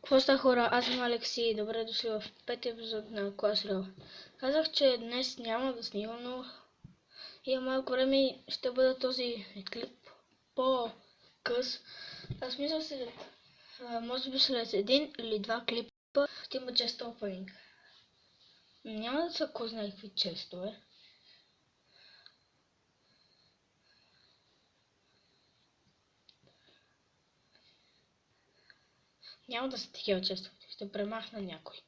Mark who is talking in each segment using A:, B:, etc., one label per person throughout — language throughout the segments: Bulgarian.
A: Какво ста, хора? Аз съм Алексей. Добре дошли в петия епизод на Clash Royale. Казах, че днес няма да снимам, но има малко време и ще бъде този клип по-къс. Аз мисля, може би след един или два клипа ще има чест опенинг. Няма да са кой знае какви честове. Няма да са такива честове. Ще премахна някой.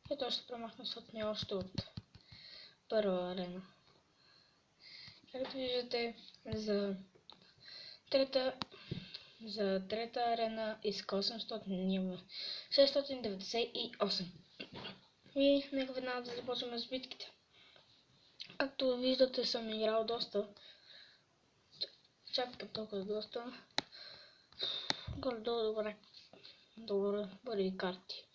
A: Ето ще премахна сотни още от първа арена. Както виждате, за трета арена иска 800, ние имаме 698. И нека веднага да започваме с битките. Както виждате, съм играл доста. Чак по толкова доста. Горе-долу добри карти.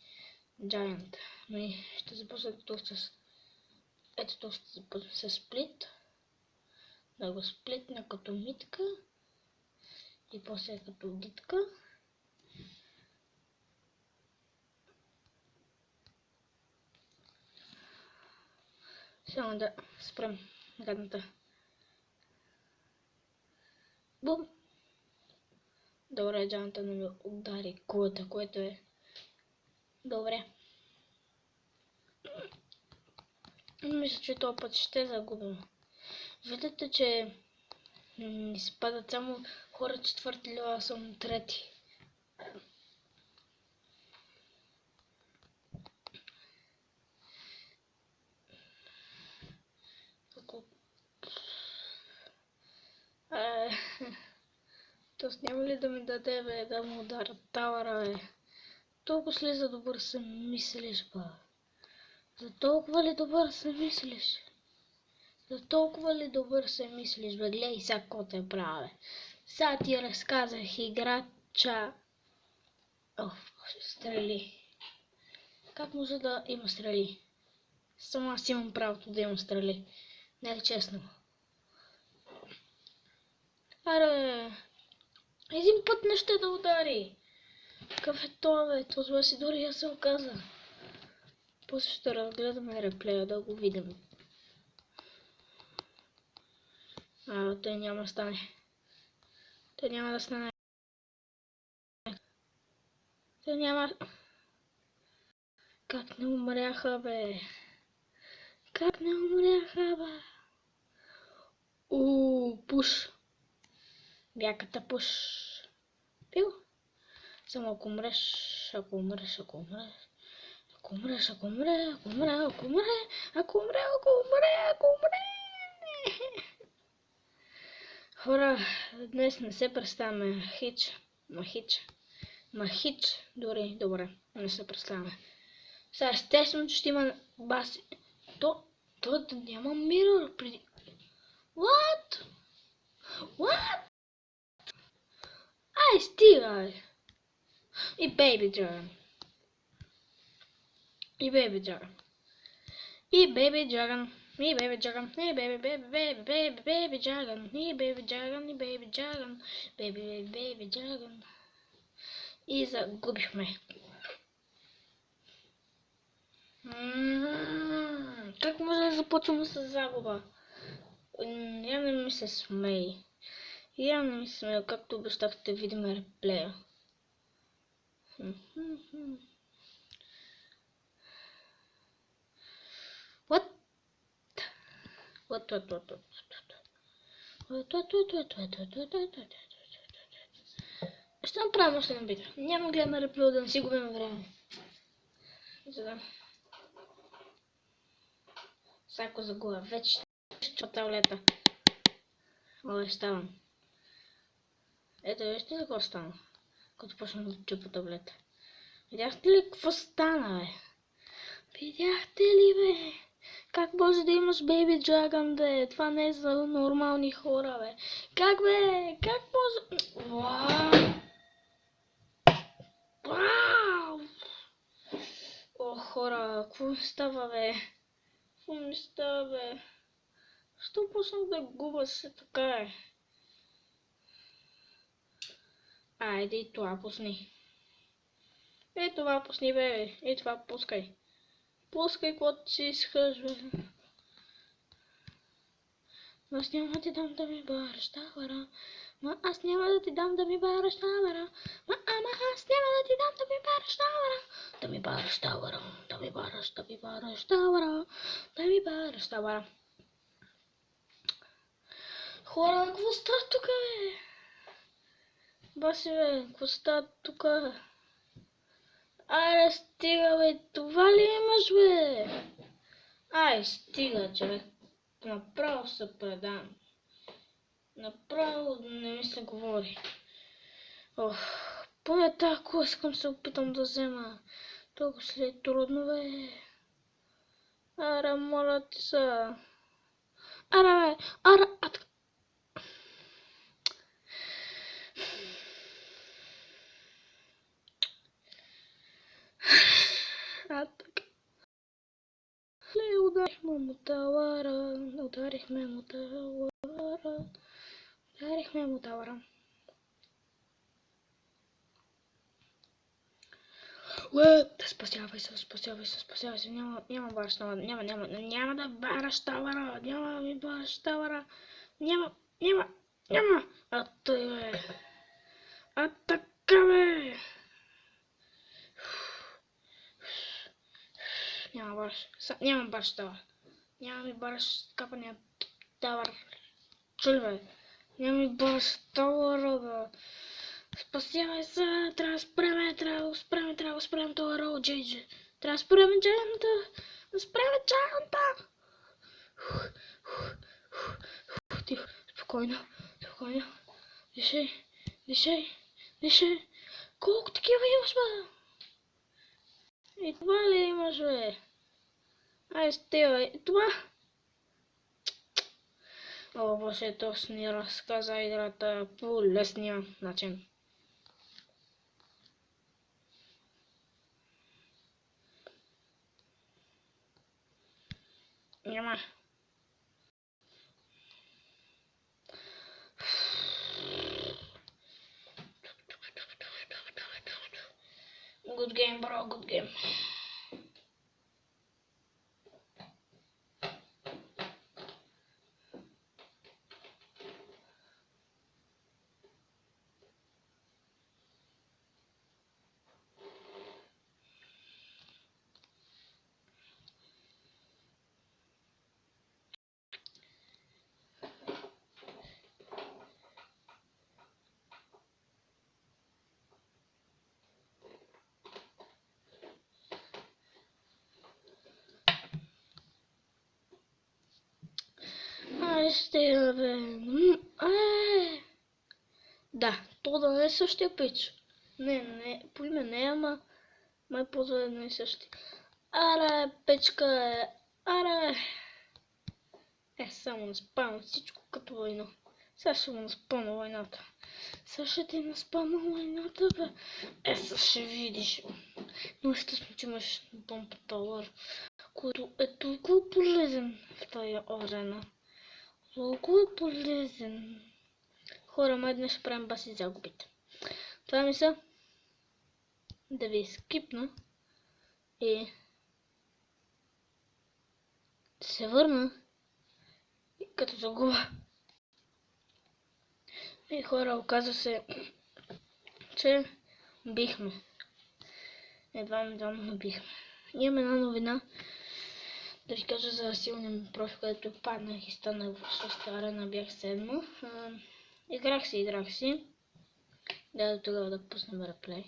A: Giant. Но ще започна тук с... Ето тук ще започна с сплит. Да го сплитна като митка. И после като гитка. Само да спрем гадната. Бум! Добре, джанта не ми удари кулата, което е добре. Мисля, че този път ще загубим. Виждате, че ни се падат само хора четвърти лева, аз съм трети. Тоест няма ли да ми даде, бе, да му удара тавара, бе? Толкова ли за добър се мислиш, бе? За толкова ли добър се мислиш? За толкова ли добър се мислиш, бе? Глей сега какво те правя. Сега ти разказах играча. Стрели. Как може да има стрели? Само аз имам правото да имам стрели. Не е честно. Аре, един път не ще да удари. Какъв е това, бе? Това си дори аз се оказа. После ще разгледаме реплея да го видим. Той няма да стане. Той няма да стане. Той няма... Как не умряха, бе? Как не умряха, бе? Пуш. Бяката пуш. Пил? Само ако умреш, ако умреш. Хора, днес не се представяме Махич, дори, добре, не се представяме. Сега естествено, че ще има баси. То няма мирър преди. What? Ай, стига, бе. И Baby Dragon. И Baby Dragon. И загубихме. Как може да започваме с загуба? Явно ми се смей. Както обещахте, видим реплея. What? Ще направим още една битка. Няма гледаме реплея да не си губим време. Всяко загуба. Вече ще таблета. Ставам. Ето, вижте за какво стана. Като почна да чупа таблета. Видяхте ли какво стана, бе? Видяхте ли, бе? Как може да имаш Baby Dragon, бе? Това не е за нормални хора, бе. Как, бе? Как може... Вау! О, хора, какво ми става, бе? Какво ми става, бе? Що почнах да губа се така, е? Айде и това пусни. Ей това пусни, бе. Ей това пускай. Пускай, каквото си искаш, бе. Аз няма да ти дам да ми бараш тавара. Аз няма да ти дам да ми бараш тавара. Аз няма да ти дам да ми бараш тавара. Да ми бараш тавара. Да ми бараш тавара. Да ми бараш тавара. Хора, какво става тук, бе? Баси, бе, какво става тук? Айде, стига, бе, това ли имаш, бе? Ай, стига, човек. Направо се предам. Направо не ми се говори. Ох, поне тази кола искам се опитам да взема. Толкова след трудно, бе. Аре, моля ти се. Аре, бе, аре, така. Ударихме му тавара. Ударихме му тавара. Спасявай се, няма бараш тавара, няма да бараш тавара, няма да ми бараш тавара, няма, а той, бе, а така, бе, няма бараш тавара, няма ми бараш капания тавар, чули, бе, няма ми бараш тавара, бе. Спасявай се, трябва да спреме това роу, джейджи. Трябва да спреме джайанта. Тихо, спокойно. Дишай. Колко такива имаш, бе? И това ли имаш, бе? Ай, стига, и това? О, боже, то ни разказа играта по лесния начин. Няма. Good game, bro, good game. Ай, стига, бе. Да, то да не е същия пич. Не, по име не е, ама май ползва едно и същи. Аре, печка е. Аре. Само наспавам всичко като война. Сега ще му наспавам войната. Сега ще ти наспавам войната, бе. Сега ще видиш. Но естествено, че имаш помпата лър, който е толкова полезен в тая арена. Толкова полезен. Хора, май днес ще правим баси загубите. Това мисля да ви скипна и да се върна като загуба. И хора, оказа се, че бихме. Едва бихме. Имам една новина да ви кажа за силния ми профил, където паднах и станах в 6-та арена, бях 7. Играх си. Да, тогава да пуснем реплей.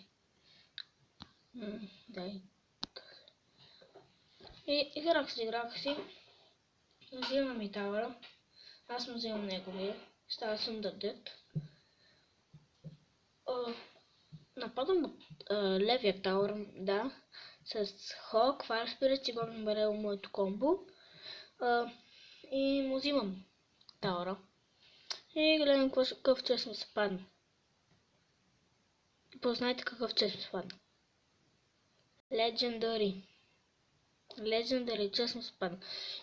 A: И играх си. Взимам и тавара. Аз му взимам неговия. Става съм да дед. Нападам левия тауър, да. С Хок, Fire Spirit и гоним барел моето комбо. И му взимам тауъра. И гледам какъв чест ми се падна. Познайте какъв чест ми се падна. Legendary чест ми се падна.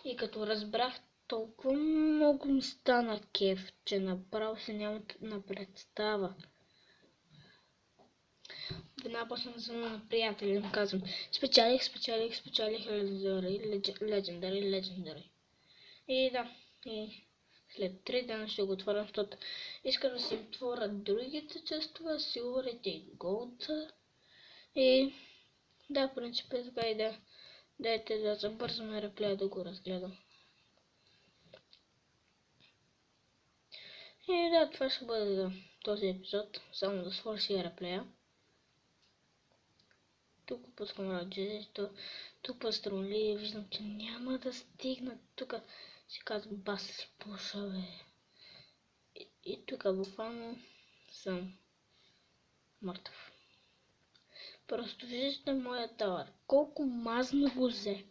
A: И като разбрах, толкова много ми стана кеф, че направо се нямат на представа. напочна да съм на приятели, да му казвам спечелих легендари. И да, и след 3 дена ще го отворя, защото искам да си отворя другите честове, силварите и голдса. И да, в принцип е така и да. Дайте да забързаме реплея да го разгледам. И да, това ще бъде за този епизод, само да свърши реплея. Тук пускам раджето, тук пастроли, виждам, че няма да стигна. Тук си казвам бас пуша, бе. И тук буквално съм мъртъв. Просто виждате моя тавър. Колко мазно го взе.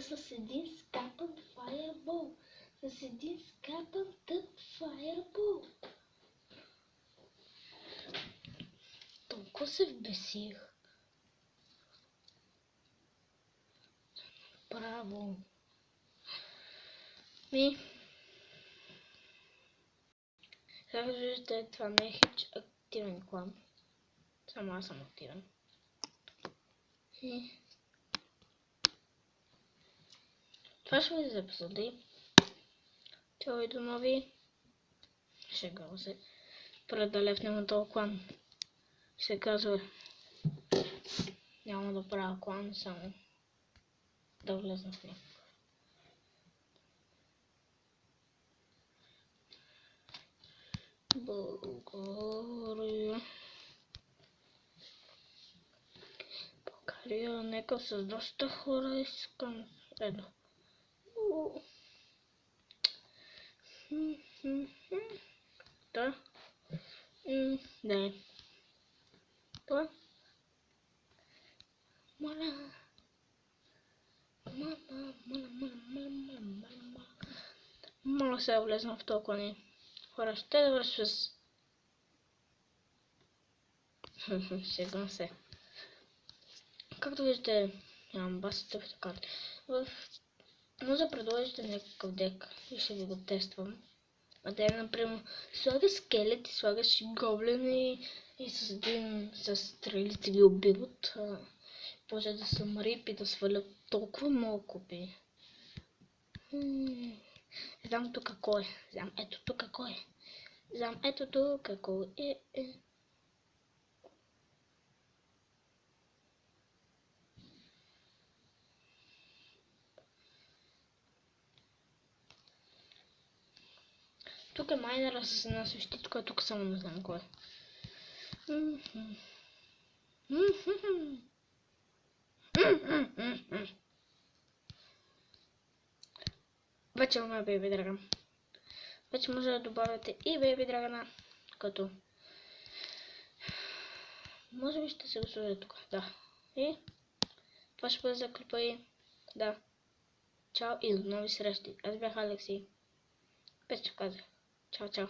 A: С един скапан фаербол. С един скапан тъп фаербол. Толкова се вбесих. Браво. Как виждате, това не е хич активен клан. Само аз съм активен. И това ще бъде за епизоди. Чао и до нови. Шегава се. Предалев няма този клан. Се казва. Няма да правя клан, само да влезна в него. България, нека с доста хора искам. Редно. Да. Да. Това. Моля. Моля се влезна в толкова ни. Хора, ще да върши с... Шегам се. Както виждате, нямам басите карти. Може да предложите някакъв дек и ще ви го тествам. А те, например, слагаш скелети, слагаш гоблини и с стрелите ги убиват. Може да съм рип и да свалят толкова много копии. Знам тук какво е. Ето тук какво е. Тук е майнера с една същичка, тук само не знам кой е. Вече имаме Baby Dragon. Вече може да добавяте и Baby Dragon, като... Може би ще се го сложа тук, да. И това ще бъде за клипа и... Да. Чао и до нови срещи. Аз бях Алекси. Петчо казах. Чао, чао.